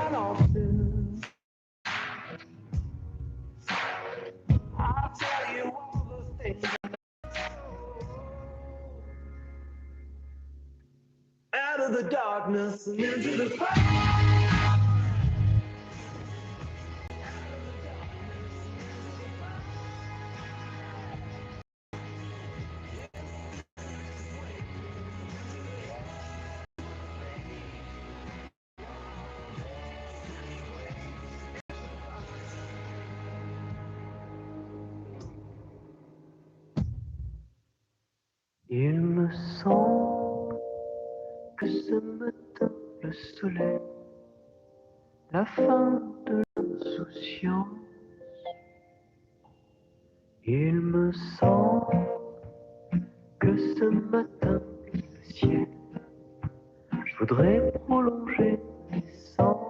quite often. I'll tell you all the things out of the darkness and into the fire. Il me semble que ce matin, le soleil, la fin de l'insouciance. Il me semble que ce matin, le ciel, je voudrais prolonger l'essence.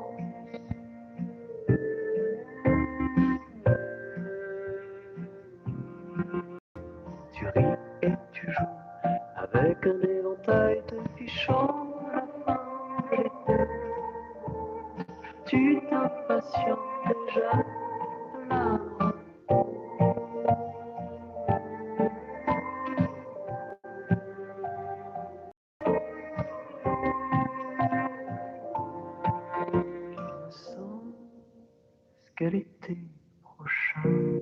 Tu ris et tu joues avec un éventail de fichons à la fin j'étais. Tu t'impatientes déjà de là. Je me sens qu'à l'été prochain.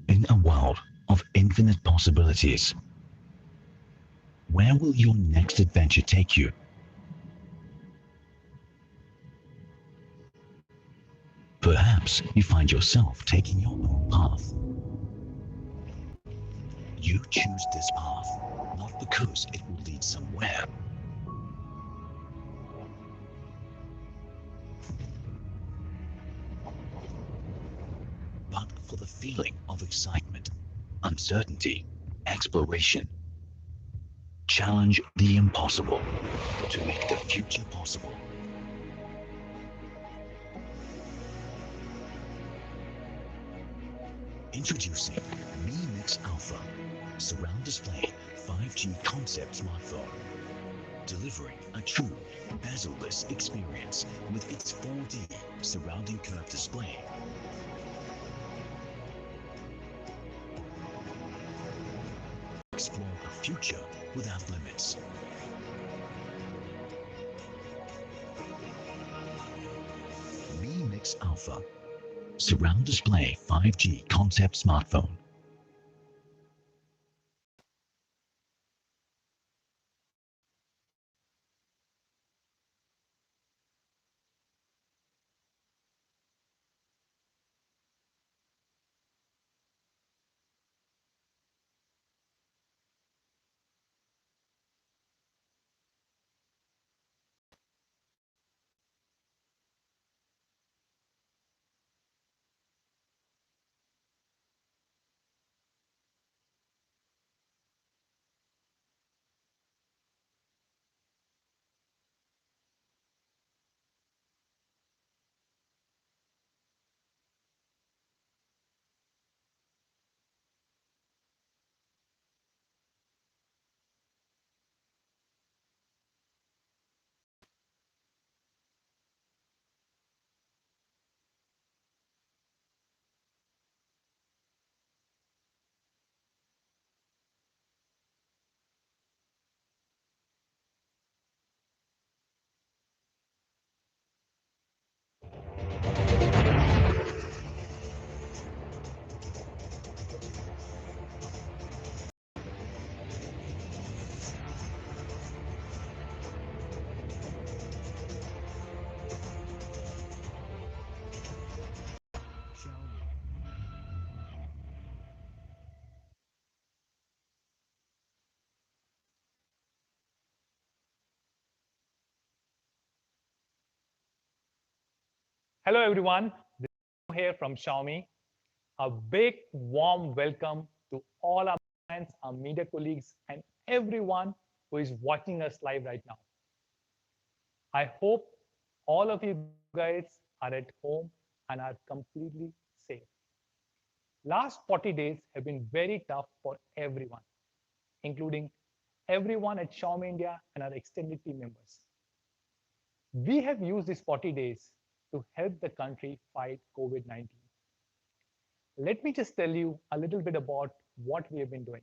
In a world of infinite possibilities, where will your next adventure take you? Perhaps you find yourself taking your own path. You choose this path not because it will lead somewhere, but for the feeling of excitement, uncertainty, exploration. Challenge the impossible to make the future possible. Introducing Mi Mix Alpha, surround display 5G concept smartphone, delivering a true bezel-less experience with its 4D surrounding curved display. Explore a future without limits. Mi Mix Alpha, surround display 5G concept smartphone. Hello, everyone. This is here from Xiaomi. A big, warm welcome to all our friends, our media colleagues, and everyone who is watching us live right now. I hope all of you guys are at home and are completely safe. Last 40 days have been very tough for everyone, including everyone at Xiaomi India and our extended team members. We have used these 40 days to help the country fight COVID-19. Let me just tell you a little bit about what we have been doing.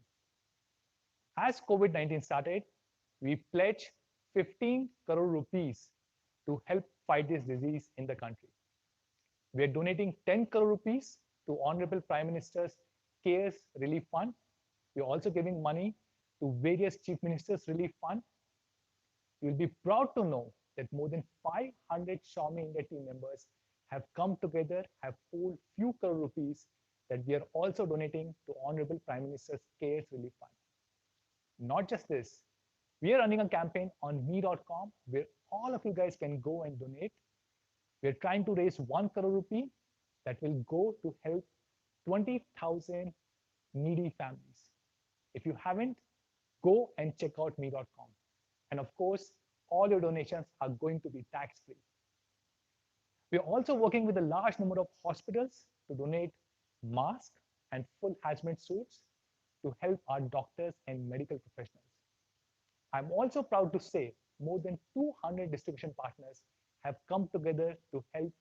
As COVID-19 started, we pledged 15 crore rupees to help fight this disease in the country. We are donating 10 crore rupees to Honorable Prime Minister's CARES Relief Fund. We are also giving money to various Chief Ministers Relief Fund. You'll be proud to know that more than 500 Xiaomi India team members have come together, have pooled few crore rupees that we are also donating to Honorable Prime Minister's CARES Relief Fund. Not just this, we are running a campaign on me.com where all of you guys can go and donate. We are trying to raise 1 crore rupee that will go to help 20,000 needy families. If you haven't, go and check out me.com. And of course, all your donations are going to be tax-free. We are also working with a large number of hospitals to donate masks and full hazmat suits to help our doctors and medical professionals. I'm also proud to say more than 200 distribution partners have come together to help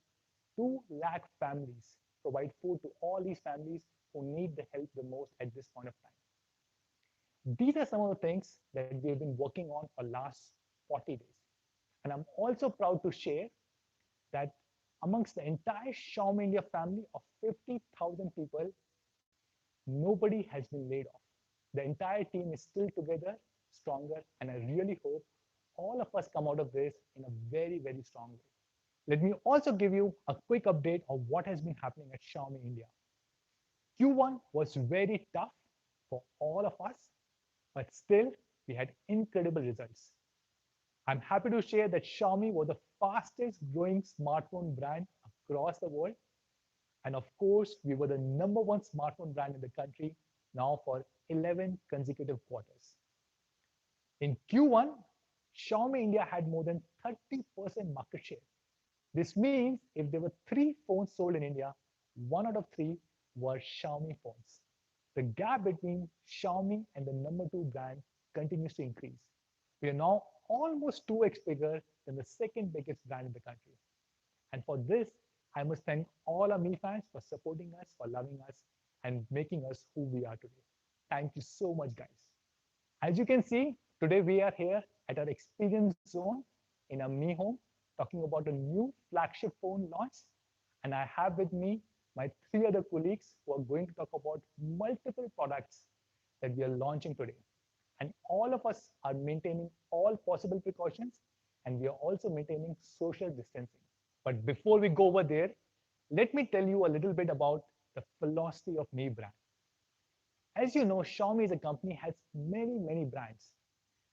2 lakh families, provide food to all these families who need the help the most at this point of time. These are some of the things that we have been working on for last 40 days. And I'm also proud to share that amongst the entire Xiaomi India family of 50,000 people, nobody has been laid off. The entire team is still together, stronger, and I really hope all of us come out of this in a very, very strong way. Let me also give you a quick update of what has been happening at Xiaomi India. Q1 was very tough for all of us, but still, we had incredible results. I'm happy to share that Xiaomi was the fastest growing smartphone brand across the world. And of course, we were the number one smartphone brand in the country now for 11 consecutive quarters. In Q1, Xiaomi India had more than 30% market share. This means if there were three phones sold in India, one out of three were Xiaomi phones. The gap between Xiaomi and the number two brand continues to increase. We are now almost 2x bigger than the second biggest brand in the country. And for this, I must thank all our Mi fans for supporting us, for loving us, and making us who we are today. Thank you so much, guys. As you can see, today we are here at our experience zone in our Mi Home talking about a new flagship phone launch. And I have with me my three other colleagues who are going to talk about multiple products that we are launching today. And all of us are maintaining all possible precautions, and we are also maintaining social distancing. But before we go over there, let me tell you a little bit about the philosophy of Mi brand. As you know, Xiaomi as a company has many brands.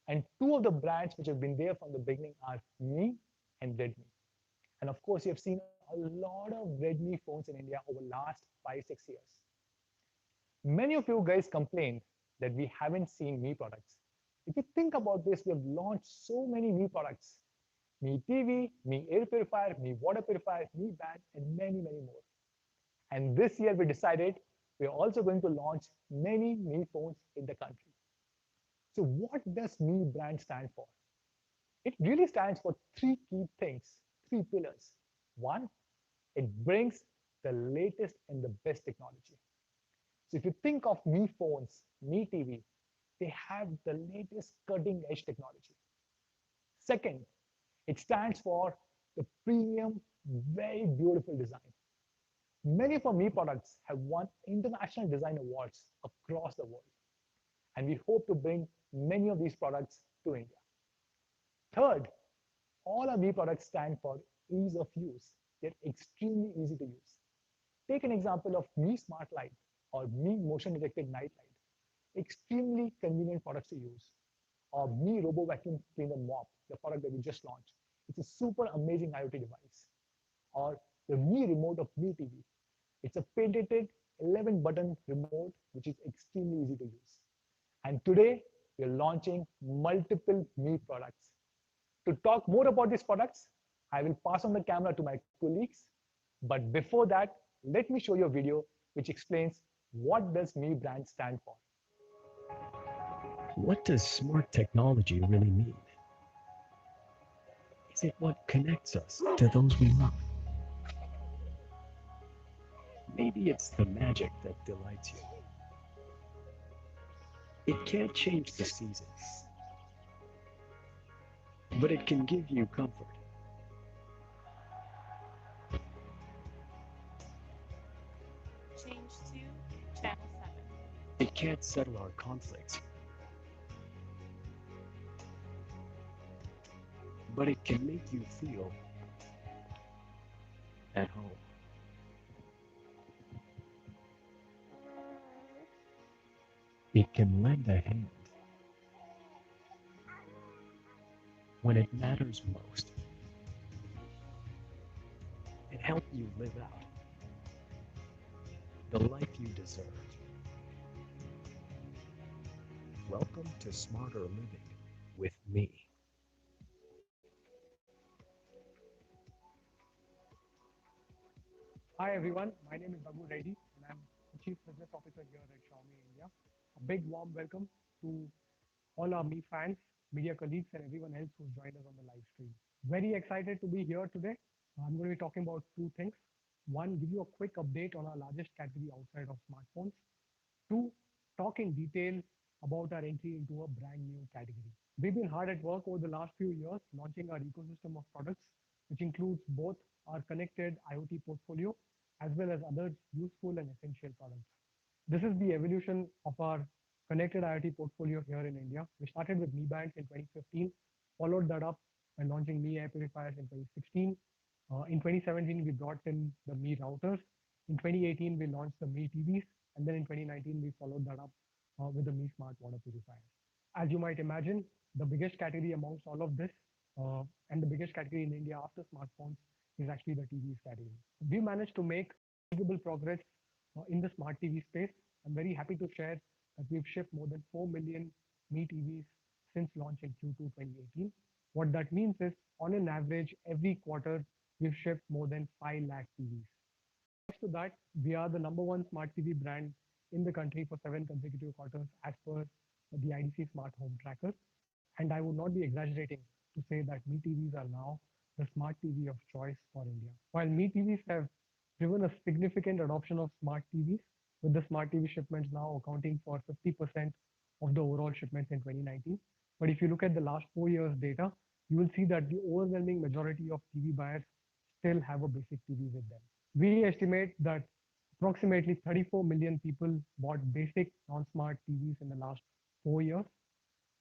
And two of the brands which have been there from the beginning are Mi and Redmi. And of course, you have seen a lot of Redmi phones in India over the last 5, 6 years. Many of you guys complained that we haven't seen Mi products. If you think about this, we have launched so many Mi products. Mi TV, Mi air purifier, Mi water purifier, Mi band, and many more. And this year we decided we are also going to launch many Mi phones in the country. So what does Mi brand stand for? It really stands for three key things, three pillars. One, it brings the latest and the best technology. So if you think of Mi phones, Mi TV, they have the latest cutting edge technology. Second, it stands for the premium, very beautiful design. Many of our Mi products have won international design awards across the world. And we hope to bring many of these products to India. Third, all our Mi products stand for ease of use. They're extremely easy to use. Take an example of Mi Smart Light or Mi Motion Detected Night Light. Extremely convenient products to use. Or Mi Robo Vacuum Cleaner Mop, the product that we just launched. It's a super amazing IoT device. Or the Mi Remote of Mi TV. It's a patented 11-button remote, which is extremely easy to use. And today, we're launching multiple Mi products. To talk more about these products, I will pass on the camera to my colleagues. But before that, let me show you a video which explains what does Mi brand stand for. What does smart technology really mean? Is it what connects us to those we love? Maybe it's the magic that delights you. It can't change the seasons, but it can give you comfort. Change to channel 7. It can't settle our conflicts, but it can make you feel at home. It can lend a hand when it matters most and help you live out the life you deserve. Welcome to Smarter Living with me. Hi everyone, my name is Raghu Reddy and I'm the Chief Business Officer here at Xiaomi India. A big warm welcome to all our Mi fans, media colleagues and everyone else who's joined us on the live stream. Very excited to be here today. I'm going to be talking about two things. One, give you a quick update on our largest category outside of smartphones. Two, talk in detail about our entry into a brand new category. We've been hard at work over the last few years launching our ecosystem of products, which includes both our connected IoT portfolio as well as other useful and essential products. This is the evolution of our connected IoT portfolio here in India. We started with Mi Bands in 2015, followed that up by launching Mi Air Purifiers in 2016. In 2017, we brought in the Mi routers, In 2018, we launched the Mi TVs, and then in 2019, we followed that up with the Mi Smart Water Purifier. As you might imagine, the biggest category amongst all of this, and the biggest category in India after smartphones, is actually the TVs category. We managed to make considerable progress in the smart TV space. I'm very happy to share that we've shipped more than 4 million Mi TVs since launch in Q2 2018. What that means is, on an average, every quarter, we've shipped more than 5 lakh TVs. Next to that, we are the number one smart TV brand in the country for 7 consecutive quarters as per the IDC Smart Home Tracker. And I would not be exaggerating to say that Mi TVs are now the smart TV of choice for India. While Mi TVs have driven a significant adoption of smart TVs, with the smart TV shipments now accounting for 50% of the overall shipments in 2019. But if you look at the last 4 years data, you will see that the overwhelming majority of TV buyers still have a basic TV with them. We estimate that approximately 34 million people bought basic non-smart TVs in the last 4 years.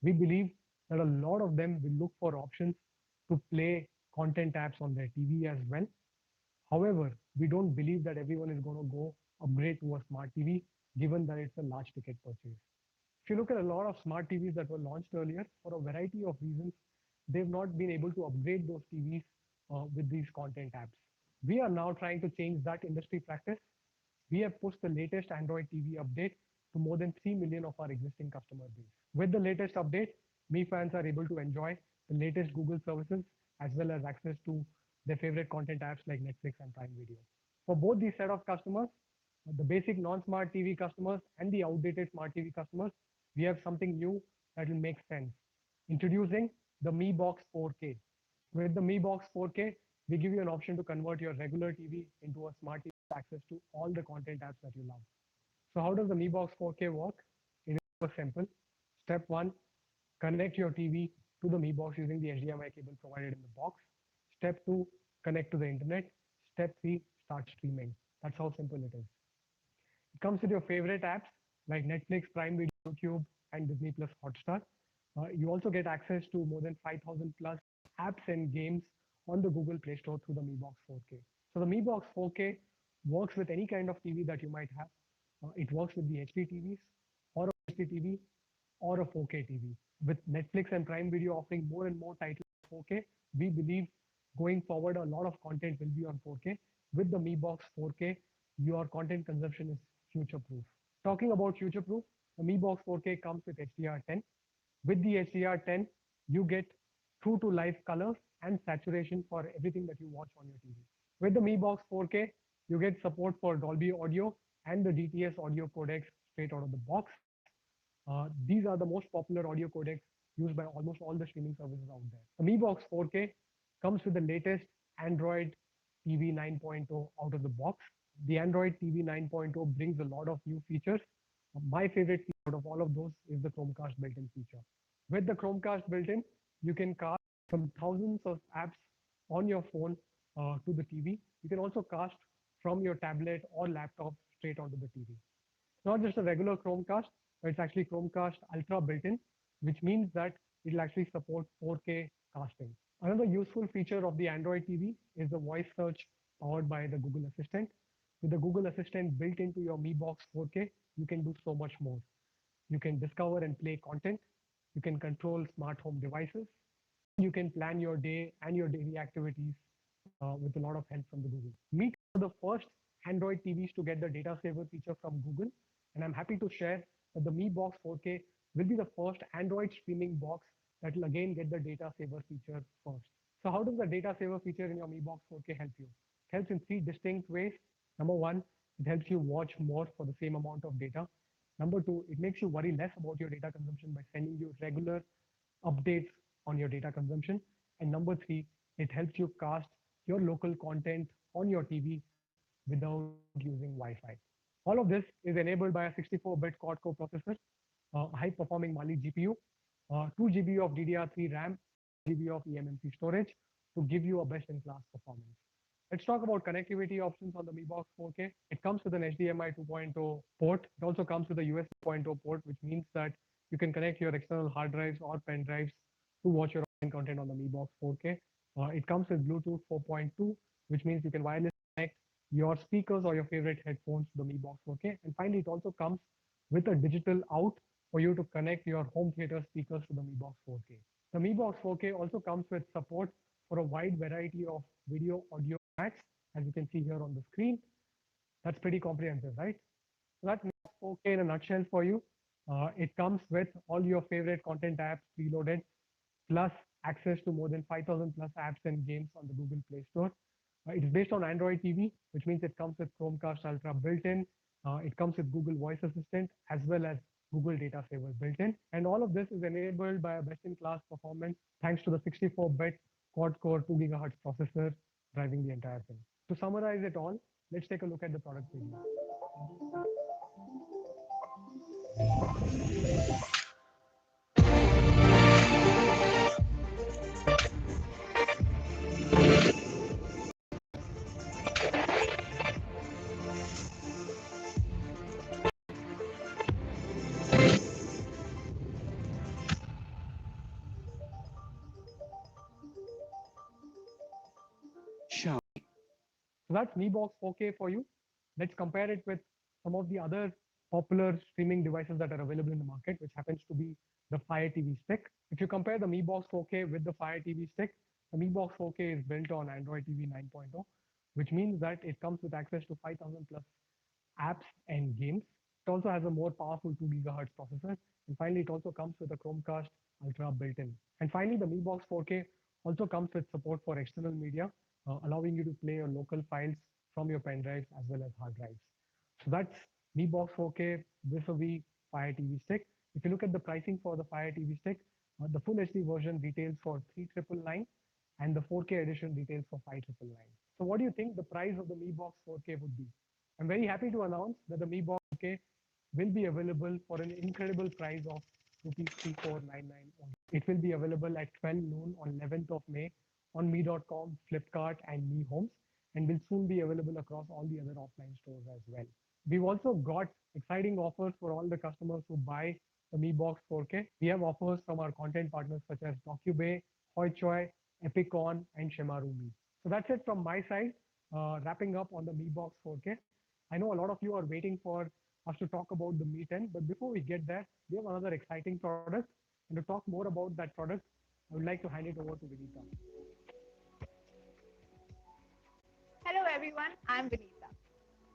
We believe that a lot of them will look for options to play content apps on their TV as well. However, we don't believe that everyone is going to go upgrade to a smart TV, given that it's a large ticket purchase. If you look at a lot of smart TVs that were launched earlier, for a variety of reasons, they've not been able to upgrade those TVs with these content apps. We are now trying to change that industry practice. We have pushed the latest Android TV update to more than 3 million of our existing customer base. With the latest update, Mi fans are able to enjoy the latest Google services as well as access to their favorite content apps like Netflix and Prime Video. For both these set of customers, the basic non-smart TV customers and the outdated smart TV customers, we have something new that will make sense. Introducing the Mi Box 4K. With the Mi Box 4K, we give you an option to convert your regular TV into a smart TV with access to all the content apps that you love. So how does the Mi Box 4K work? It is super simple. Step one, connect your TV to the Mi Box using the HDMI cable provided in the box. Step two, connect to the internet. Step three, start streaming. That's how simple it is. It comes with your favorite apps like Netflix, Prime Video, YouTube, and Disney Plus Hotstar. You also get access to more than 5,000 plus apps and games on the Google Play Store through the Mi Box 4K. So the Mi Box 4K works with any kind of TV that you might have. It works with the HD TVs or a HD TV or a 4K TV. With Netflix and Prime Video offering more and more titles 4K, we believe going forward a lot of content will be on 4K. With the Mi Box 4K, your content consumption is future proof. Talking about future proof, the Mi Box 4K comes with HDR10. With the HDR10, you get true to life colors and saturation for everything that you watch on your TV. With the Mi Box 4K, you get support for Dolby Audio and the DTS audio codecs straight out of the box. These are the most popular audio codecs used by almost all the streaming services out there. The Mi Box 4K comes with the latest Android TV 9.0 out of the box. The Android TV 9.0 brings a lot of new features. My favorite feature out of all of those is the Chromecast built-in feature. With the Chromecast built-in, you can cast from thousands of apps on your phone to the TV. You can also cast from your tablet or laptop straight onto the TV. It's not just a regular Chromecast, but it's actually Chromecast Ultra built-in, which means that it will actually support 4K casting. Another useful feature of the Android TV is the voice search powered by the Google Assistant. With the Google Assistant built into your Mi Box 4K, you can do so much more. You can discover and play content. You can control smart home devices. You can plan your day and your daily activities with a lot of help from the Google. Mi are the first Android TVs to get the data saver feature from Google. And I'm happy to share that the Mi Box 4K will be the first Android streaming box that will again get the data saver feature first. So how does the data saver feature in your Mi Box 4K help you? It helps in three distinct ways. Number one, it helps you watch more for the same amount of data. Number two, it makes you worry less about your data consumption by sending you regular updates on your data consumption. And number three, it helps you cast your local content on your TV without using Wi-Fi. All of this is enabled by a 64-bit quad-core processor, a high-performing Mali GPU, 2 GB of DDR3 RAM, 1 GB of eMMC storage to give you a best-in-class performance. Let's talk about connectivity options on the Mi Box 4K. It comes with an HDMI 2.0 port. It also comes with a USB 2.0 port, which means that you can connect your external hard drives or pen drives to watch your content on the Mi Box 4K. It comes with Bluetooth 4.2, which means you can wirelessly connect your speakers or your favorite headphones to the Mi Box 4K. And finally, it also comes with a digital out for you to connect your home theater speakers to the Mi Box 4K. The Mi Box 4K also comes with support for a wide variety of video audio formats, as you can see here on the screen. That's pretty comprehensive, right? So that's Mi Box 4K in a nutshell for you. It comes with all your favorite content apps preloaded, plus access to more than 5,000 plus apps and games on the Google Play Store. It is based on Android TV, which means it comes with Chromecast Ultra built in. It comes with Google Voice Assistant as well as Google Data Saver built in. And all of this is enabled by a best-in-class performance thanks to the 64-bit quad-core 2 gigahertz processor driving the entire thing. To summarize it all, let's take a look at the product review. So that's Mi Box 4K for you. Let's compare it with some of the other popular streaming devices that are available in the market, which happens to be the Fire TV Stick. If you compare the Mi Box 4K with the Fire TV Stick, the Mi Box 4K is built on Android TV 9.0, which means that it comes with access to 5,000 plus apps and games. It also has a more powerful 2 gigahertz processor. And finally, it also comes with a Chromecast Ultra built in. And finally, the Mi Box 4K also comes with support for external media, allowing you to play your local files from your pen drives as well as hard drives. So that's Mi Box 4K vis-a-vis Fire TV Stick. If you look at the pricing for the Fire TV Stick, the full HD version retails for 3,999 and the 4K edition retails for 5,999. So what do you think the price of the Mi Box 4K would be? I'm very happy to announce that the Mi Box 4K will be available for an incredible price of rupees 3,499 only. It will be available at 12 noon on 11th of May on me.com, Flipkart, and Mi Homes, and will soon be available across all the other offline stores as well. We've also got exciting offers for all the customers who buy the Mi Box 4K. We have offers from our content partners such as DocuBay, Hoichoi, Epicon, and Shemarumi. So that's it from my side. Wrapping up on the Mi Box 4K. I know a lot of you are waiting for us to talk about the Mi 10, but before we get there, we have another exciting product. And to talk more about that product, I would like to hand it over to Vinita. Hello everyone, I'm Vinita.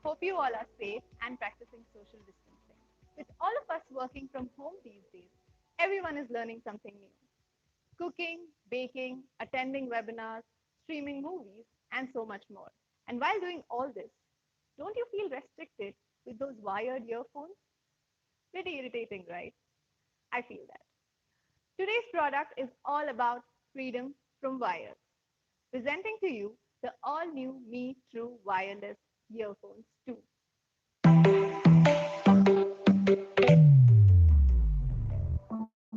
Hope you all are safe and practicing social distancing. With all of us working from home these days, everyone is learning something new. Cooking, baking, attending webinars, streaming movies, and so much more. And while doing all this, don't you feel restricted with those wired earphones? Pretty irritating, right? I feel that. Today's product is all about freedom from wires. Presenting to you the all-new Mi True Wireless Earphones 2.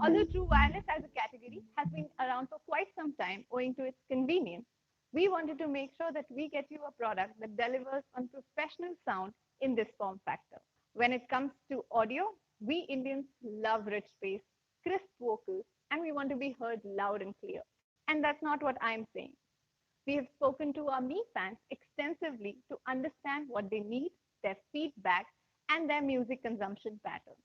Although True Wireless as a category has been around for quite some time owing to its convenience, we wanted to make sure that we get you a product that delivers on professional sound in this form factor. When it comes to audio, we Indians love rich bass, crisp vocals, and we want to be heard loud and clear. And that's not what I'm saying. We have spoken to our Mi fans extensively to understand what they need, their feedback, and their music consumption patterns.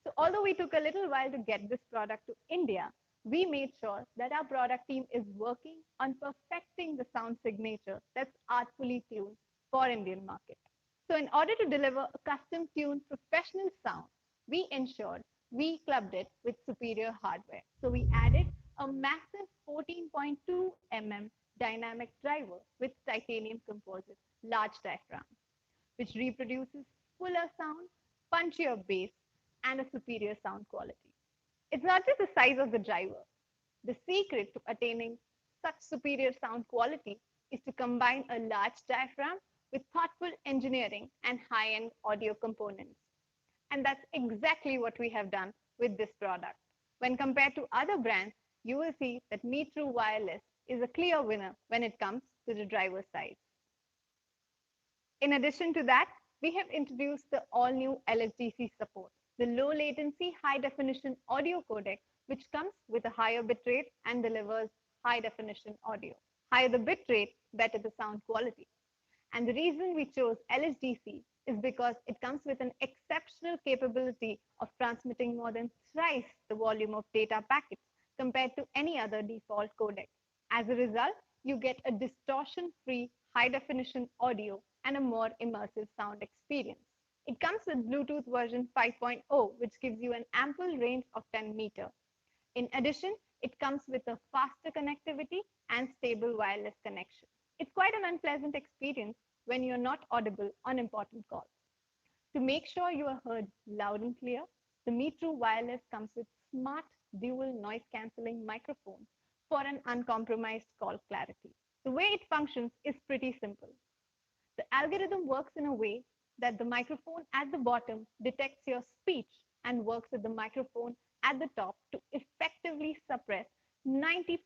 So although we took a little while to get this product to India, we made sure that our product team is working on perfecting the sound signature that's artfully tuned for Indian market. So in order to deliver a custom tuned professional sound, we ensured we clubbed it with superior hardware. So we added a massive 14.2 mm dynamic driver with titanium composite large diaphragm, which reproduces fuller sound, punchier bass, and a superior sound quality. It's not just the size of the driver. The secret to attaining such superior sound quality is to combine a large diaphragm with thoughtful engineering and high-end audio components. And that's exactly what we have done with this product. When compared to other brands, you will see that Mi True Wireless is a clear winner when it comes to the driver side. In addition to that, we have introduced the all-new LSDC support, the low latency, high definition audio codec, which comes with a higher bitrate and delivers high definition audio. Higher the bitrate, better the sound quality. And the reason we chose LHDC is because it comes with an exceptional capability of transmitting more than thrice the volume of data packets compared to any other default codec. As a result, you get a distortion-free high-definition audio and a more immersive sound experience. It comes with Bluetooth version 5.0, which gives you an ample range of 10 meters. In addition, it comes with a faster connectivity and stable wireless connection. It's quite an unpleasant experience when you're not audible on important calls. To make sure you are heard loud and clear, the Me True Wireless comes with smart dual noise cancelling microphone for an uncompromised call clarity. The way it functions is pretty simple. The algorithm works in a way that the microphone at the bottom detects your speech and works with the microphone at the top to effectively suppress 90%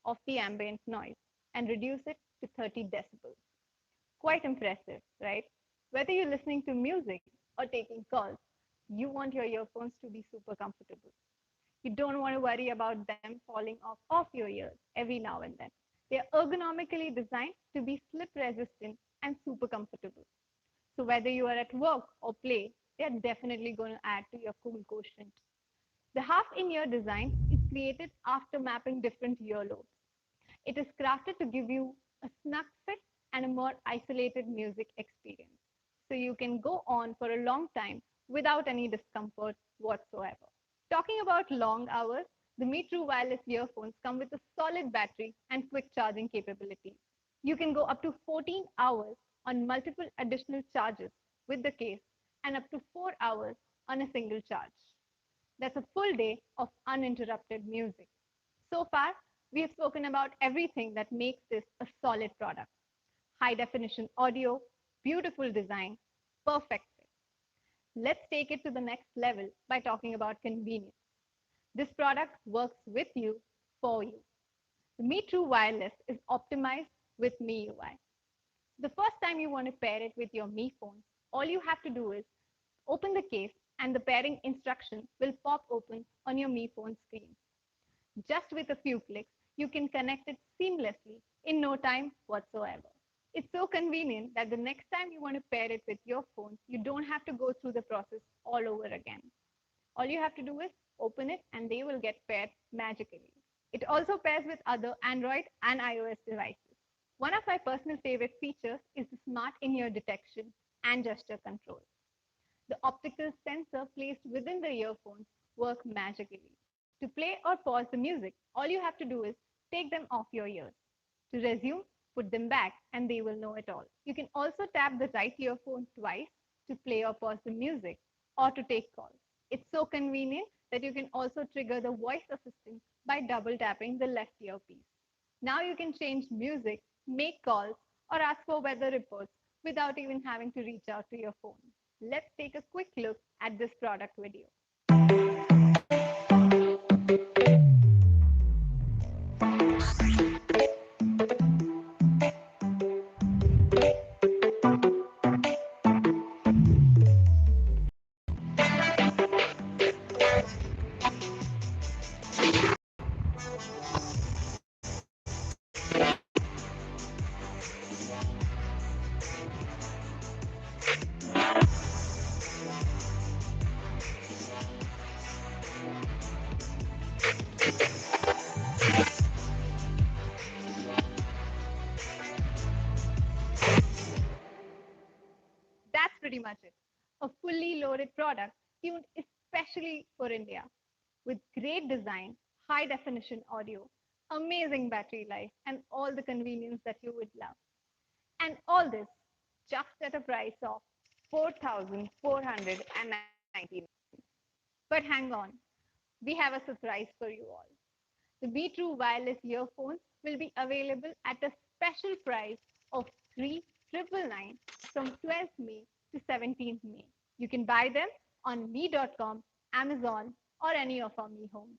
of the ambient noise and reduce it to 30 decibels. Quite impressive, right? Whether you're listening to music or taking calls, you want your earphones to be super comfortable. You don't want to worry about them falling off your ears every now and then. They are ergonomically designed to be slip resistant and super comfortable. So whether you are at work or play, they are definitely going to add to your cool quotient. The half in ear design is created after mapping different earlobes. It is crafted to give you a snug fit and a more isolated music experience. So you can go on for a long time without any discomfort whatsoever. Talking about long hours, the Me True wireless earphones come with a solid battery and quick charging capabilities. You can go up to 14 hours on multiple additional charges with the case and up to 4 hours on a single charge. That's a full day of uninterrupted music. So far, we have spoken about everything that makes this a solid product. High definition audio, beautiful design, perfect fit. Let's take it to the next level by talking about convenience. This product works with you for you. The Me True Wireless is optimized with MIUI. The first time you want to pair it with your Mi phone, all you have to do is open the case and the pairing instruction will pop open on your Mi phone screen. Just with a few clicks, you can connect it seamlessly in no time whatsoever. It's so convenient that the next time you want to pair it with your phone, you don't have to go through the process all over again. All you have to do is open it and they will get paired magically. It also pairs with other Android and iOS devices. One of my personal favorite features is the smart in-ear detection and gesture control. The optical sensor placed within the earphones work magically. To play or pause the music, all you have to do is take them off your ears. To resume, put them back and they will know it all. You can also tap the right earphone twice to play or pause the music or to take calls. It's so convenient that you can also trigger the voice assistant by double tapping the left earpiece. Now you can change music, make calls, or ask for weather reports without even having to reach out to your phone. Let's take a quick look at this product video. That's pretty much it. A fully loaded product tuned especially for India with great design, high definition audio, amazing battery life, and all the convenience that you would love. And all this just at a price of 4,499. But hang on, we have a surprise for you all. The Be True wireless earphones will be available at a special price of 3,999 from 12th May to 17th May. You can buy them on me.com, Amazon, or any of our Me homes.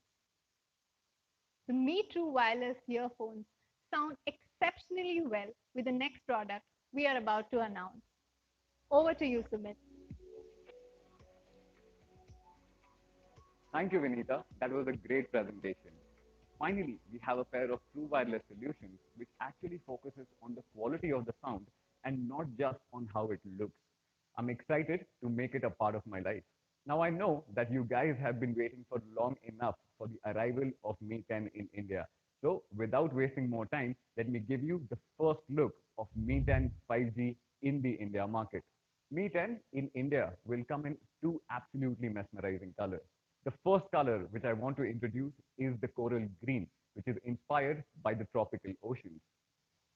The Me True wireless earphones sound exceptionally well with the next product we are about to announce. Over to you, Sumit. Thank you, Vinita. That was a great presentation. Finally, we have a pair of true wireless solutions which actually focuses on the quality of the sound and not just on how it looks. I'm excited to make it a part of my life. Now I know that you guys have been waiting for long enough for the arrival of Mi 10 in India. So without wasting more time, let me give you the first look of Mi 10 5G in the India market. Mi 10 in India will come in two absolutely mesmerizing colors. The first color which I want to introduce is the coral green, which is inspired by the tropical oceans.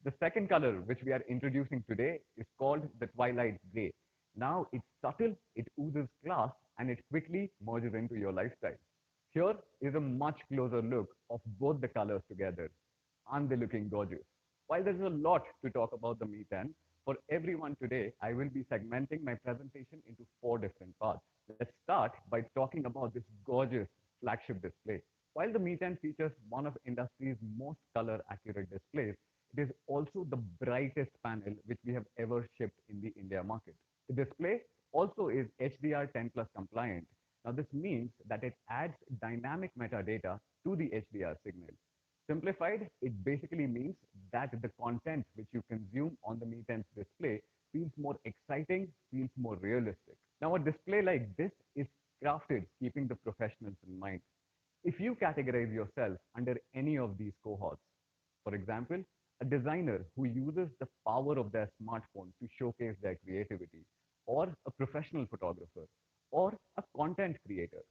The second color which we are introducing today is called the twilight gray. Now it's subtle, it oozes class, and it quickly merges into your lifestyle. Here is a much closer look of both the colors together. Aren't they looking gorgeous? While there's a lot to talk about the Mi 10, for everyone today, I will be segmenting my presentation into four different parts. Let's start by talking about this gorgeous flagship display. While the Mi 10 features one of industry's most color accurate displays, it is also the brightest panel which we have ever shipped in the India market. The display also is HDR10 plus compliant. Now this means that it adds dynamic metadata to the HDR signal. Simplified, it basically means that the content which you consume on the Mi 10's display feels more exciting, feels more realistic. Now a display like this is crafted keeping the professionals in mind. If you categorize yourself under any of these cohorts, for example, a designer who uses the power of their smartphone to showcase their creativity, or a professional photographer, or a content creator,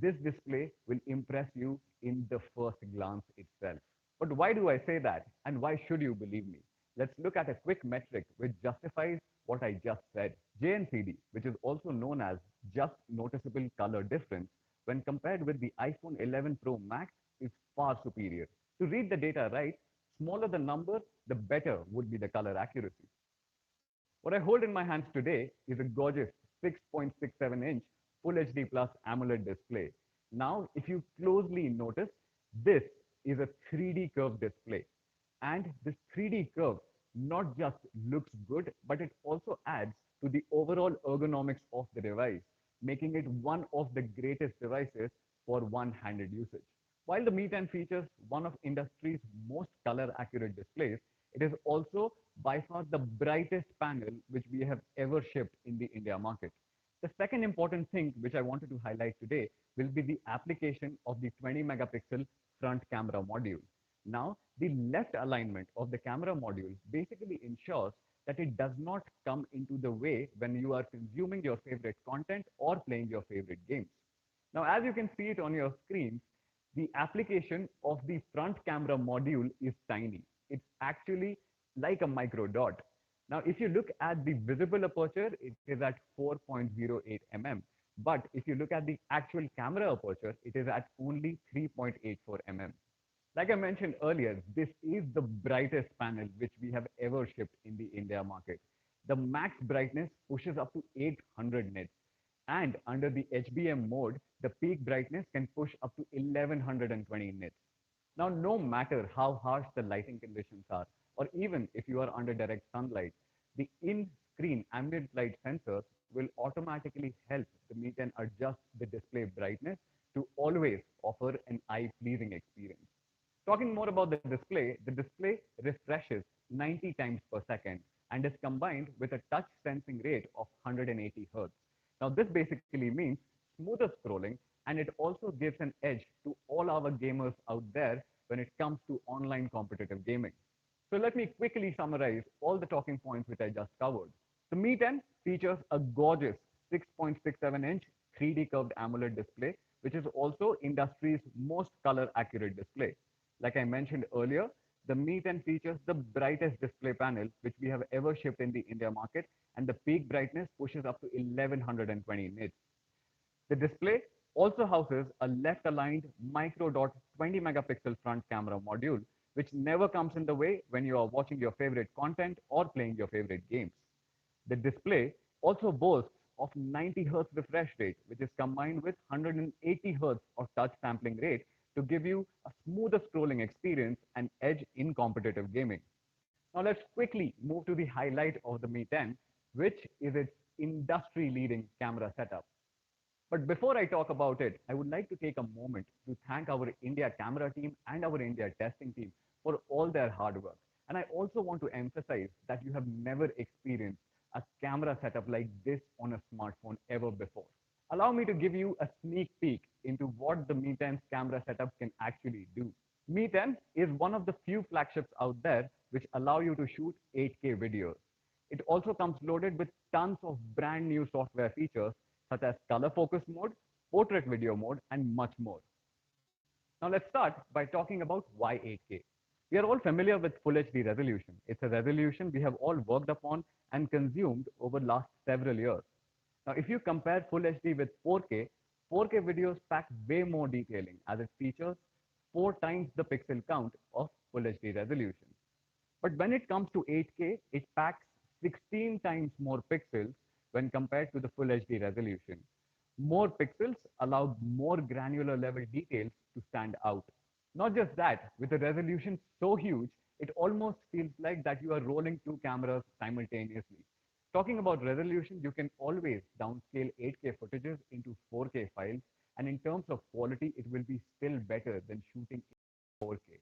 this display will impress you in the first glance itself. But why do I say that? And why should you believe me? Let's look at a quick metric which justifies what I just said. JNCD, which is also known as just noticeable color difference, when compared with the iPhone 11 Pro Max, is far superior. To read the data right, smaller the number, the better would be the color accuracy. What I hold in my hands today is a gorgeous 6.67-inch Full HD Plus AMOLED display. Now, if you closely notice, this is a 3D curve display. And this 3D curve not just looks good, but it also adds to the overall ergonomics of the device, making it one of the greatest devices for one-handed usage. While the Mi 10 features one of industry's most color accurate displays, it is also by far the brightest panel which we have ever shipped in the India market. The second important thing which I wanted to highlight today will be the application of the 20 megapixel front camera module. Now, the left alignment of the camera module basically ensures that it does not come into the way when you are consuming your favorite content or playing your favorite games. Now, as you can see it on your screen, the application of the front camera module is tiny. It's actually like a micro dot. Now, if you look at the visible aperture, it is at 4.08 mm. But if you look at the actual camera aperture, it is at only 3.84 mm. Like I mentioned earlier, this is the brightest panel which we have ever shipped in the India market. The max brightness pushes up to 800 nits. And under the HBM mode, the peak brightness can push up to 1120 nits. Now, no matter how harsh the lighting conditions are, or even if you are under direct sunlight, the in-screen ambient light sensors will automatically help the Mi 10 adjust the display brightness to always offer an eye-pleasing experience. Talking more about the display refreshes 90 times per second and is combined with a touch sensing rate of 180 Hz. Now, this basically means smoother scrolling, and it also gives an edge to all our gamers out there when it comes to online competitive gaming. So let me quickly summarize all the talking points which I just covered. The Mi 10 features a gorgeous 6.67-inch 3D curved AMOLED display, which is also industry's most color accurate display. Like I mentioned earlier, the Mi 10 features the brightest display panel which we have ever shipped in the India market, and the peak brightness pushes up to 1120 nits. The display also houses a left-aligned micro dot 20 megapixel front camera module, which never comes in the way when you are watching your favorite content or playing your favorite games. The display also boasts of 90 Hz refresh rate, which is combined with 180 Hz of touch sampling rate to give you a smoother scrolling experience and edge in competitive gaming. Now let's quickly move to the highlight of the Mi 10, which is its industry-leading camera setup. But before I talk about it, I would like to take a moment to thank our India camera team and our India testing team for all their hard work. And I also want to emphasize that you have never experienced a camera setup like this on a smartphone ever before. Allow me to give you a sneak peek into what the Mi 10's camera setup can actually do. Mi 10 is one of the few flagships out there which allow you to shoot 8K videos. It also comes loaded with tons of brand new software features such as color focus mode, portrait video mode, and much more. Now let's start by talking about why 8K. We are all familiar with Full HD resolution. It's a resolution we have all worked upon and consumed over last several years. Now, if you compare Full HD with 4K, 4K videos pack way more detailing as it features 4 times the pixel count of Full HD resolution. But when it comes to 8K, it packs 16 times more pixels when compared to the Full HD resolution. More pixels allow more granular level details to stand out. Not just that, with a resolution so huge, it almost feels like that you are rolling two cameras simultaneously. Talking about resolution, you can always downscale 8K footages into 4K files, and in terms of quality, it will be still better than shooting in 4K.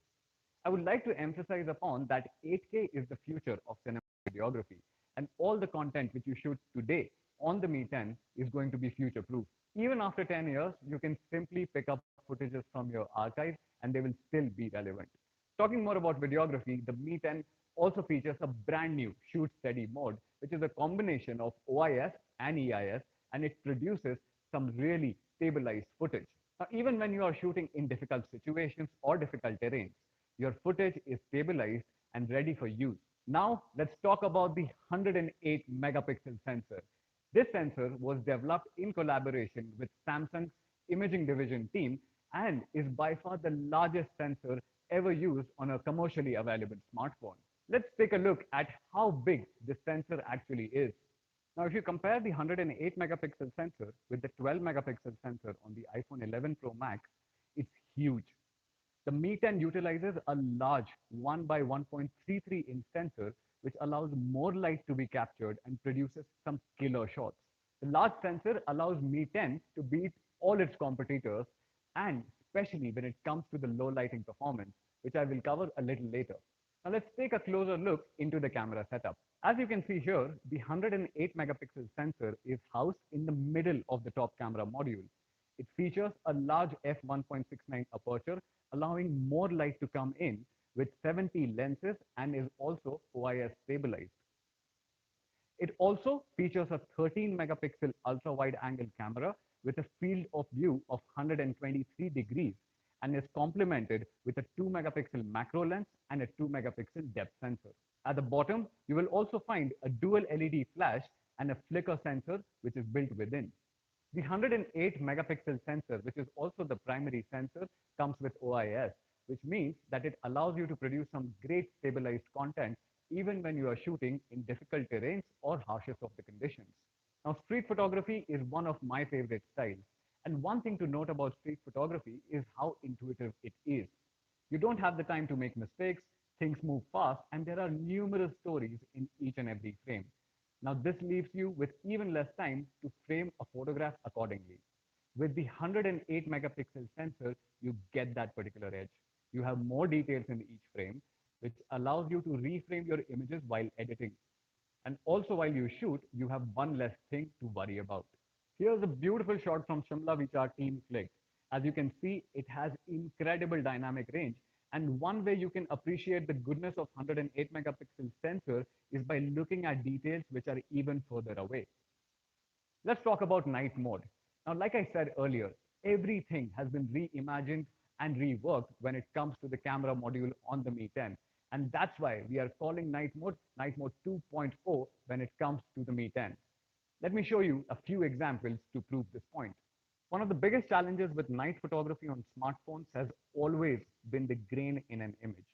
I would like to emphasize upon that 8K is the future of cinema videography, and all the content which you shoot today on the Mi 10 is going to be future proof. Even after 10 years, you can simply pick up footages from your archive and they will still be relevant. Talking more about videography, the Mi 10 also features a brand new shoot steady mode, which is a combination of OIS and EIS, and it produces some really stabilized footage. Now, even when you are shooting in difficult situations or difficult terrains, your footage is stabilized and ready for use. Now, let's talk about the 108 megapixel sensor. This sensor was developed in collaboration with Samsung's imaging division team and is by far the largest sensor ever used on a commercially available smartphone. Let's take a look at how big this sensor actually is. Now, if you compare the 108 megapixel sensor with the 12 megapixel sensor on the iPhone 11 Pro Max, it's huge. The Mi 10 utilizes a large 1 by 1.33 inch sensor, which allows more light to be captured and produces some killer shots. The large sensor allows Mi 10 to beat all its competitors, and especially when it comes to the low lighting performance, which I will cover a little later. Now let's take a closer look into the camera setup. As you can see here, the 108 megapixel sensor is housed in the middle of the top camera module. It features a large f1.69 aperture, allowing more light to come in with 70 lenses and is also OIS stabilized. It also features a 13 megapixel ultra wide angle camera with a field of view of 123 degrees and is complemented with a 2 megapixel macro lens and a 2 megapixel depth sensor. At the bottom, you will also find a dual LED flash and a flicker sensor which is built within. The 108 megapixel sensor, which is also the primary sensor, comes with OIS, which means that it allows you to produce some great stabilized content even when you are shooting in difficult terrains or harshest of the conditions. Now, street photography is one of my favorite styles. And one thing to note about street photography is how intuitive it is. You don't have the time to make mistakes, things move fast, and there are numerous stories in each and every frame. Now, this leaves you with even less time to frame a photograph accordingly. With the 108 megapixel sensor, you get that particular edge. You have more details in each frame, which allows you to reframe your images while editing. And also while you shoot, you have one less thing to worry about. Here's a beautiful shot from Shimla which our team clicked. As you can see, it has incredible dynamic range. And one way you can appreciate the goodness of 108 megapixel sensor is by looking at details which are even further away. Let's talk about night mode. Now, like I said earlier, everything has been reimagined and reworked when it comes to the camera module on the Mi 10. And that's why we are calling Night Mode 2.0 when it comes to the Mi 10. Let me show you a few examples to prove this point. One of the biggest challenges with night photography on smartphones has always been the grain in an image.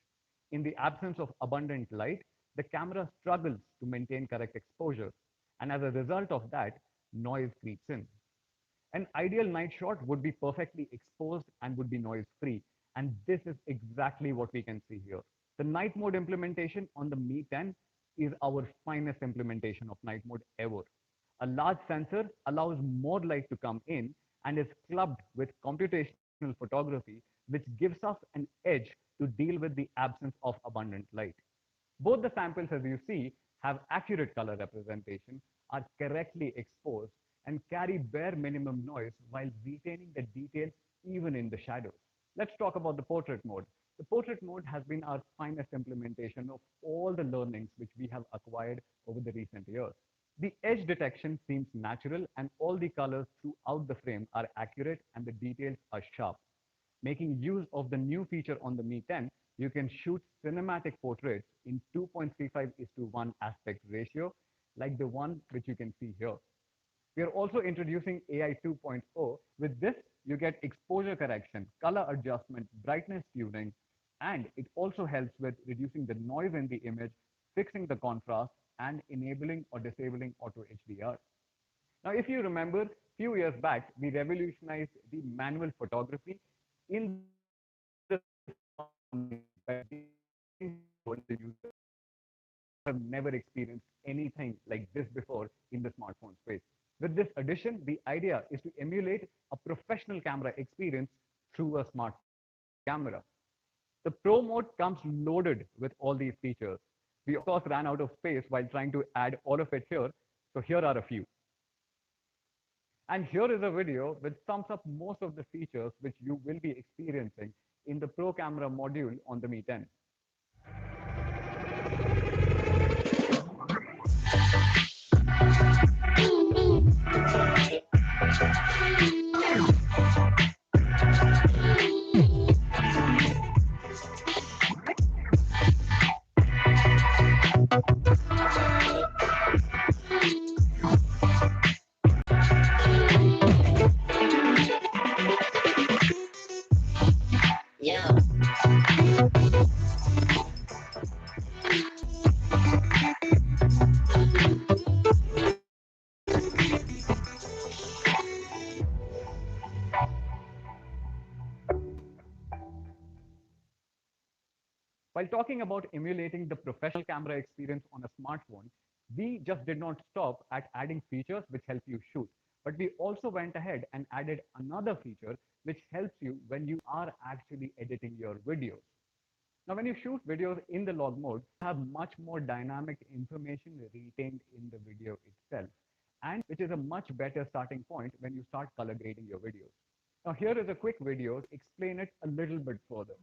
In the absence of abundant light, the camera struggles to maintain correct exposure. And as a result of that, noise creeps in. An ideal night shot would be perfectly exposed and would be noise free. And this is exactly what we can see here. The night mode implementation on the Mi 10 is our finest implementation of night mode ever. A large sensor allows more light to come in and is clubbed with computational photography, which gives us an edge to deal with the absence of abundant light. Both the samples, as you see, have accurate color representation, are correctly exposed, and carry bare minimum noise while retaining the details even in the shadows. Let's talk about the portrait mode. The portrait mode has been our finest implementation of all the learnings which we have acquired over the recent years. The edge detection seems natural and all the colors throughout the frame are accurate and the details are sharp. Making use of the new feature on the Mi 10, you can shoot cinematic portraits in 2.35:1 aspect ratio, like the one which you can see here. We are also introducing AI 2.0. With this, you get exposure correction, color adjustment, brightness tuning, and it also helps with reducing the noise in the image, fixing the contrast, and enabling or disabling auto HDR. Now, if you remember, few years back, we revolutionized the manual photography in the smartphone by told the user have never experienced anything like this before in the smartphone space. With this addition, the idea is to emulate a professional camera experience through a smartphone camera. The Pro mode comes loaded with all these features. We of course ran out of space while trying to add all of it here, so here are a few. And here is a video which sums up most of the features which you will be experiencing in the Pro camera module on the Mi 10. While talking about emulating the professional camera experience on a smartphone, we just did not stop at adding features which help you shoot, but we also went ahead and added another feature which helps you when you are actually editing your videos. Now, when you shoot videos in the log mode, you have much more dynamic information retained in the video itself, and which is a much better starting point when you start color grading your videos. Now, here is a quick video to explain it a little bit further.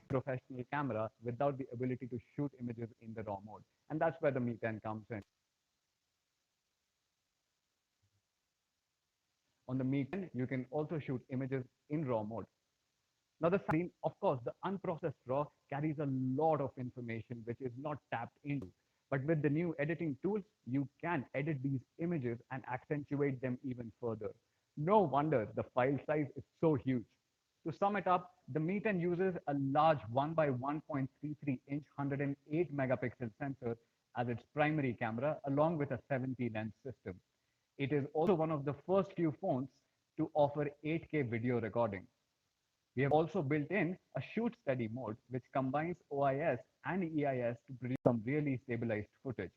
Professional camera without the ability to shoot images in the raw mode. And that's where the Mi 10 comes in. On the Mi 10, you can also shoot images in raw mode. Now, the screen, of course, the unprocessed RAW carries a lot of information which is not tapped into. But with the new editing tools, you can edit these images and accentuate them even further. No wonder the file size is so huge. To sum it up, the Mi 10 uses a large 1 by 1.33-inch 108 megapixel sensor as its primary camera, along with a 70 lens system. It is also one of the first few phones to offer 8K video recording. We have also built in a shoot steady mode, which combines OIS and EIS to produce some really stabilized footage.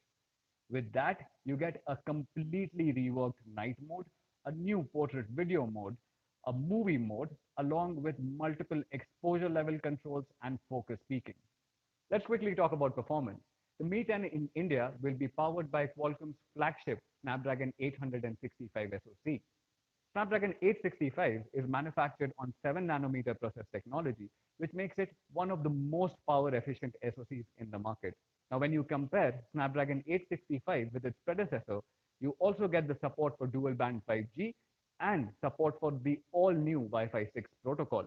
With that, you get a completely reworked night mode, a new portrait video mode, a movie mode, along with multiple exposure level controls and focus peaking. Let's quickly talk about performance. The Mi 10 in India will be powered by Qualcomm's flagship Snapdragon 865 SoC. Snapdragon 865 is manufactured on 7 nanometer process technology, which makes it one of the most power efficient SoCs in the market. Now, when you compare Snapdragon 865 with its predecessor, you also get the support for dual band 5G and support for the all new Wi-Fi 6 protocol.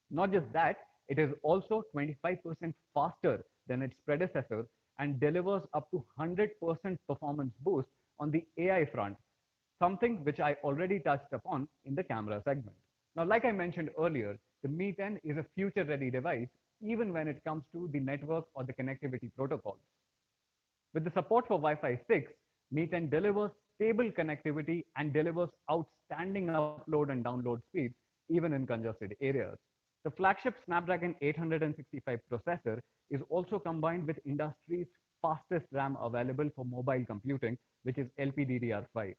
Not just that, it is also 25% faster than its predecessor and delivers up to 100% performance boost on the AI front, something which I already touched upon in the camera segment. Now, like I mentioned earlier, the Mi 10 is a future-ready device even when it comes to the network or the connectivity protocols. With the support for Wi-Fi 6, Mi 10 delivers stable connectivity and delivers outstanding upload and download speeds even in congested areas. The flagship Snapdragon 865 processor is also combined with industry's fastest RAM available for mobile computing, which is LPDDR5.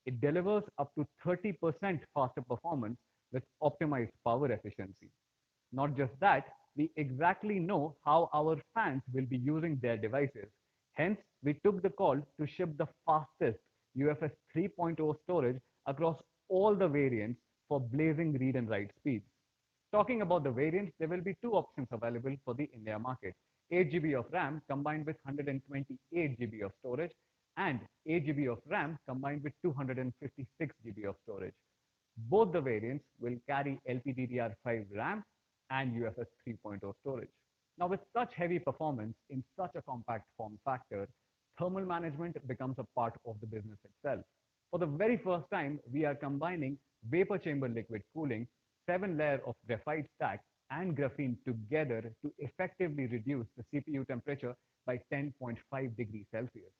It delivers up to 30% faster performance with optimized power efficiency. Not just that, we exactly know how our fans will be using their devices. Hence, we took the call to ship the fastest UFS 3.0 storage across all the variants for blazing read and write speeds. Talking about the variants, there will be two options available for the India market. 8 GB of RAM combined with 128 GB of storage and 8 GB of RAM combined with 256 GB of storage. Both the variants will carry LPDDR5 RAM and UFS 3.0 storage. Now, with such heavy performance in such a compact form factor, thermal management becomes a part of the business itself. For the very first time, we are combining vapor chamber liquid cooling, 7-layer of graphite stack, and graphene together to effectively reduce the CPU temperature by 10.5 degrees Celsius.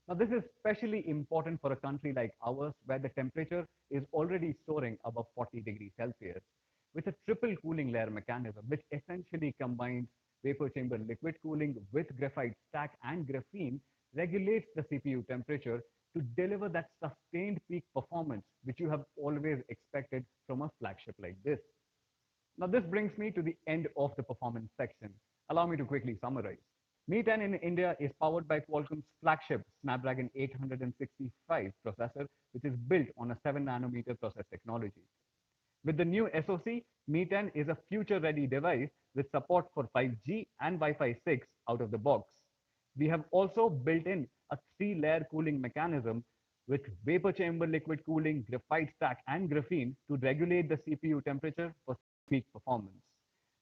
Now, this is especially important for a country like ours where the temperature is already soaring above 40 degrees Celsius. With a triple cooling layer mechanism, which essentially combines vapor chamber liquid cooling with graphite stack and graphene, regulates the CPU temperature to deliver that sustained peak performance which you have always expected from a flagship like this. Now, this brings me to the end of the performance section. Allow me to quickly summarize. Mi 10 in India is powered by Qualcomm's flagship Snapdragon 865 processor, which is built on a 7 nanometer process technology. With the new SoC, Mi 10 is a future-ready device with support for 5G and Wi-Fi 6 out of the box. We have also built in a 3-layer cooling mechanism with vapor chamber liquid cooling, graphite stack, and graphene to regulate the CPU temperature for peak performance.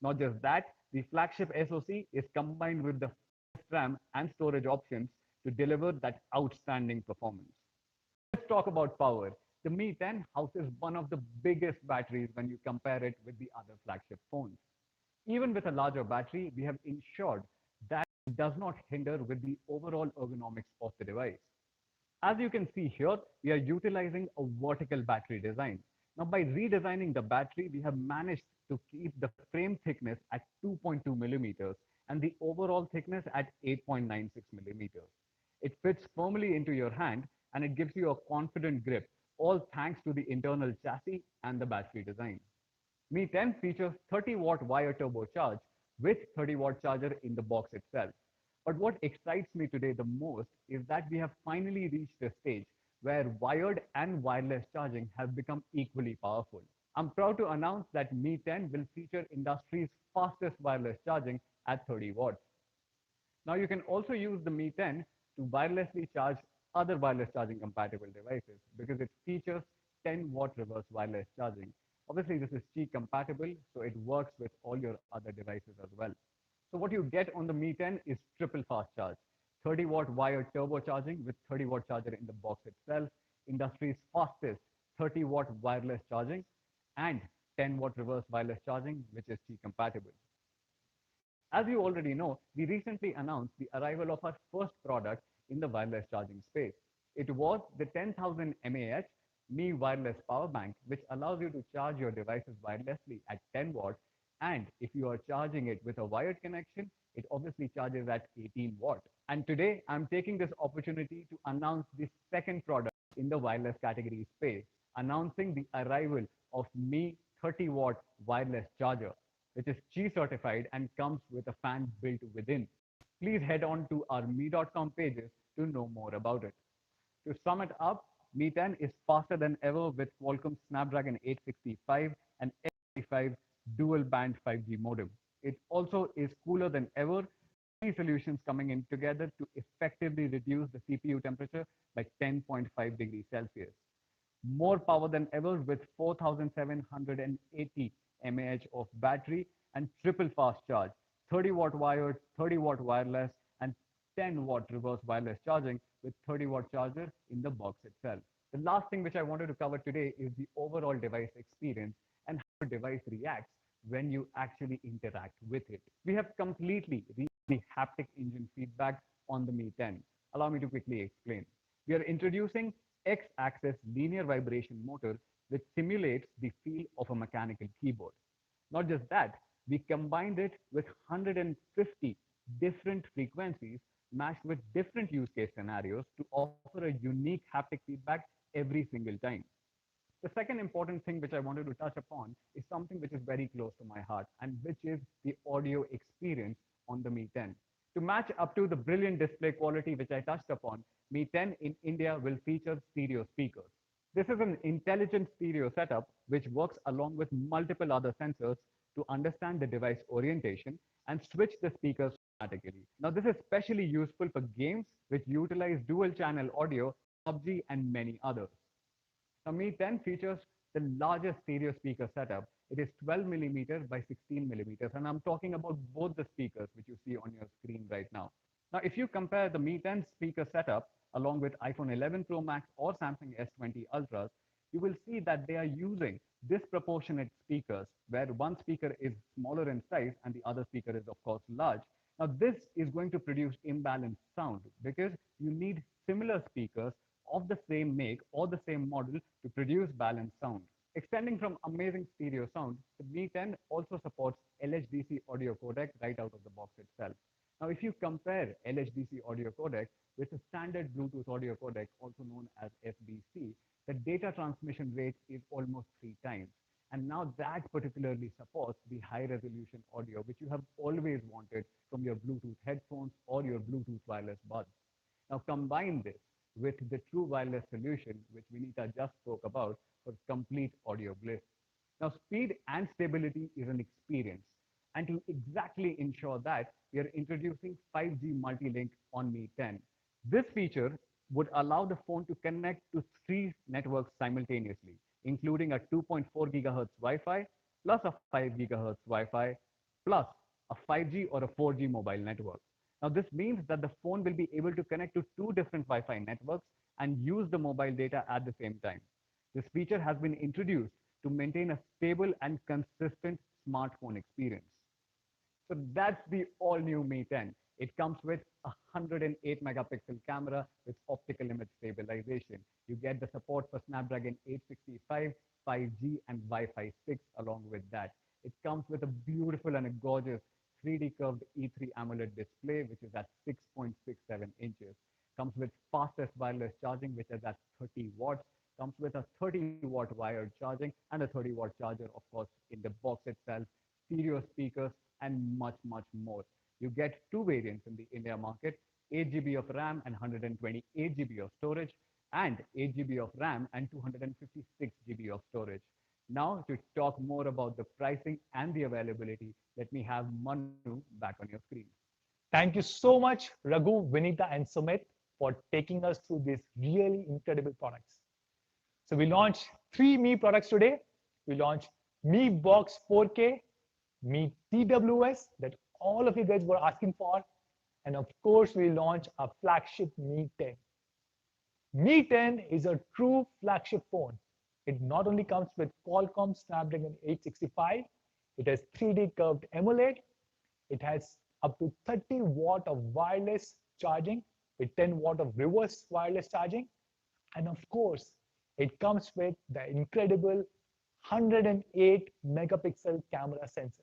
Not just that, the flagship SoC is combined with the fastest RAM and storage options to deliver that outstanding performance. Let's talk about power. The Mi 10 houses one of the biggest batteries when you compare it with the other flagship phones. Even with a larger battery, we have ensured that it does not hinder with the overall ergonomics of the device. As you can see here, we are utilizing a vertical battery design. Now, by redesigning the battery, we have managed to keep the frame thickness at 2.2 millimeters and the overall thickness at 8.96 millimeters. It fits firmly into your hand and it gives you a confident grip, all thanks to the internal chassis and the battery design. Mi 10 features 30-watt wire turbocharge with 30-watt charger in the box itself. But what excites me today the most is that we have finally reached a stage where wired and wireless charging have become equally powerful. I'm proud to announce that Mi 10 will feature industry's fastest wireless charging at 30 watts. Now, you can also use the Mi 10 to wirelessly charge other wireless charging compatible devices because it features 10-watt reverse wireless charging. Obviously, this is Qi compatible, so it works with all your other devices as well. So what you get on the Mi 10 is triple fast charge, 30-watt wired turbocharging with 30-watt charger in the box itself, industry's fastest 30-watt wireless charging, and 10-watt reverse wireless charging, which is Qi compatible. As you already know, we recently announced the arrival of our first product in the wireless charging space. It was the 10,000 mAh Mi wireless power bank, which allows you to charge your devices wirelessly at 10 watts. And if you are charging it with a wired connection, it obviously charges at 18 watts. And today, I'm taking this opportunity to announce the second product in the wireless category space, announcing the arrival of Mi 30-watt wireless charger, which is Qi certified and comes with a fan built within. Please head on to our mi.com pages to know more about it. To sum it up, Mi 10 is faster than ever with Qualcomm Snapdragon 865 and 85 dual band 5G modem. It also is cooler than ever. Three solutions coming in together to effectively reduce the CPU temperature by 10.5 degrees Celsius. More power than ever with 4,780 mAh of battery and triple fast charge, 30-watt wired, 30-watt wireless, and 10-watt reverse wireless charging with 30-watt charger in the box itself. The last thing which I wanted to cover today is the overall device experience and how a device reacts when you actually interact with it. We have completely reached the haptic engine feedback on the Mi 10. Allow me to quickly explain. We are introducing X-axis linear vibration motor which simulates the feel of a mechanical keyboard. Not just that, we combined it with 150 different frequencies matched with different use case scenarios to offer a unique haptic feedback every single time. The second important thing which I wanted to touch upon is something which is very close to my heart and which is the audio experience on the Mi 10. To match up to the brilliant display quality which I touched upon, Mi 10 in India will feature stereo speakers. This is an intelligent stereo setup which works along with multiple other sensors to understand the device orientation and switch the speakers automatically. Now this is especially useful for games which utilize dual channel audio, PUBG and many others. Now, Mi 10 features the largest stereo speaker setup. It is 12 millimeters by 16 millimeters, and I'm talking about both the speakers which you see on your screen right now. Now, if you compare the Mi 10 speaker setup along with iPhone 11 Pro Max or Samsung S20 Ultras, you will see that they are using disproportionate speakers where one speaker is smaller in size and the other speaker is of course large. Now, this is going to produce imbalanced sound because you need similar speakers of the same make or the same model to produce balanced sound. Extending from amazing stereo sound, the Mi 10 also supports LHDC audio codec right out of the box itself. Now, if you compare LHDC audio codec with a standard Bluetooth audio codec, also known as FBC, the data transmission rate is almost 3 times. And now that particularly supports the high resolution audio, which you have always wanted from your Bluetooth headphones or your Bluetooth wireless buds. Now combine this with the true wireless solution, which Vinita just spoke about, for complete audio bliss. Now, speed and stability is an experience. And to exactly ensure that, we are introducing 5G multi-link on Mi 10. This feature would allow the phone to connect to 3 networks simultaneously, including a 2.4 gigahertz Wi-Fi, plus a 5 gigahertz Wi-Fi, plus a 5G or a 4G mobile network. Now, this means that the phone will be able to connect to 2 different Wi-Fi networks and use the mobile data at the same time. This feature has been introduced to maintain a stable and consistent smartphone experience. So that's the all new Mi 10. It comes with a 108 megapixel camera with optical image stabilization. You get the support for Snapdragon 865, 5G and Wi-Fi 6 along with that. It comes with a beautiful and a gorgeous 3D curved E3 AMOLED display, which is at 6.67 inches. Comes with fastest wireless charging, which is at 30 watts. Comes with a 30-watt wired charging and a 30-watt charger, of course, in the box itself, stereo speakers, and much, much more. You get 2 variants in the India market, 8 GB of RAM and 128 GB of storage, and 8 GB of RAM and 256 GB of storage. Now, to talk more about the pricing and the availability, let me have Manu back on your screen. Thank you so much, Raghu, Vinita, and Sumit for taking us through these really incredible products. So we launched 3 Mi products today. We launched Mi Box 4K, Mi TWS that all of you guys were asking for, and of course we launched our flagship Mi 10. Mi 10 is a true flagship phone. It not only comes with Qualcomm Snapdragon 865, it has 3D curved AMOLED, it has up to 30 watt of wireless charging with 10 watt of reverse wireless charging, and of course it comes with the incredible 108 megapixel camera sensor.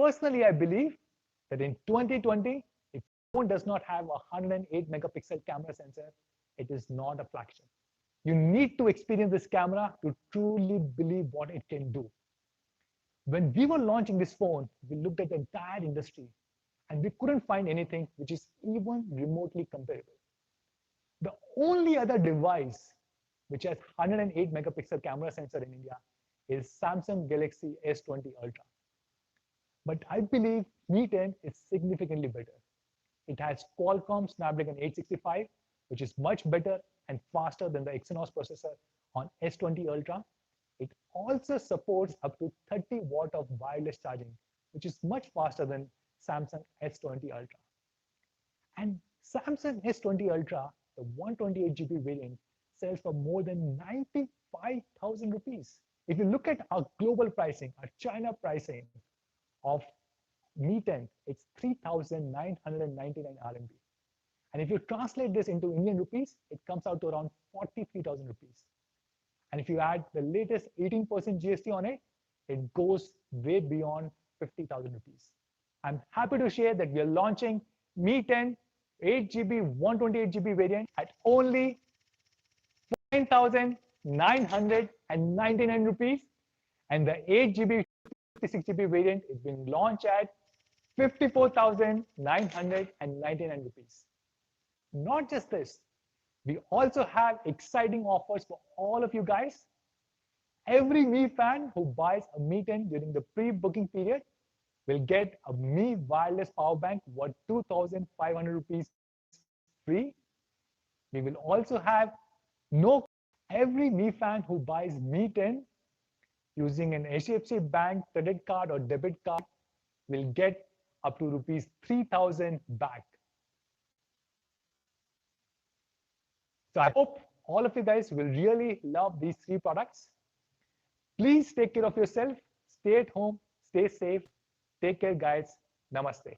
personally, I believe that in 2020, if phone does not have a 108 megapixel camera sensor, it is not a flagship. You need to experience this camera to truly believe what it can do. When we were launching this phone, we looked at the entire industry and we couldn't find anything which is even remotely comparable. The only other device which has 108 megapixel camera sensor in India is Samsung Galaxy S20 Ultra. But I believe Mi 10 is significantly better. It has Qualcomm Snapdragon 865, which is much better and faster than the Exynos processor on S20 Ultra. It also supports up to 30 watt of wireless charging, which is much faster than Samsung S20 Ultra. And Samsung S20 Ultra, the 128 GB variant, sells for more than 95,000 rupees. If you look at our global pricing, our China pricing of Mi 10, it's 3,999 RMB. And if you translate this into Indian rupees, it comes out to around 43,000 rupees. And if you add the latest 18% GST on it, it goes way beyond 50,000 rupees. I'm happy to share that we are launching Mi 10 8GB 128 GB variant at only 9,999 rupees, and the 8GB 56 GB variant is being launched at 54,999 rupees. Not just this, we also have exciting offers for all of you guys. Every Mi fan who buys a Mi 10 during the pre-booking period will get a Mi wireless power bank worth 2,500 rupees free. We will also have every Mi fan who buys Mi 10 using an HDFC Bank credit card or debit card will get up to rupees 3,000 back. So I hope all of you guys will really love these three products. Please take care of yourself, stay at home, stay safe. Take care, guys. Namaste.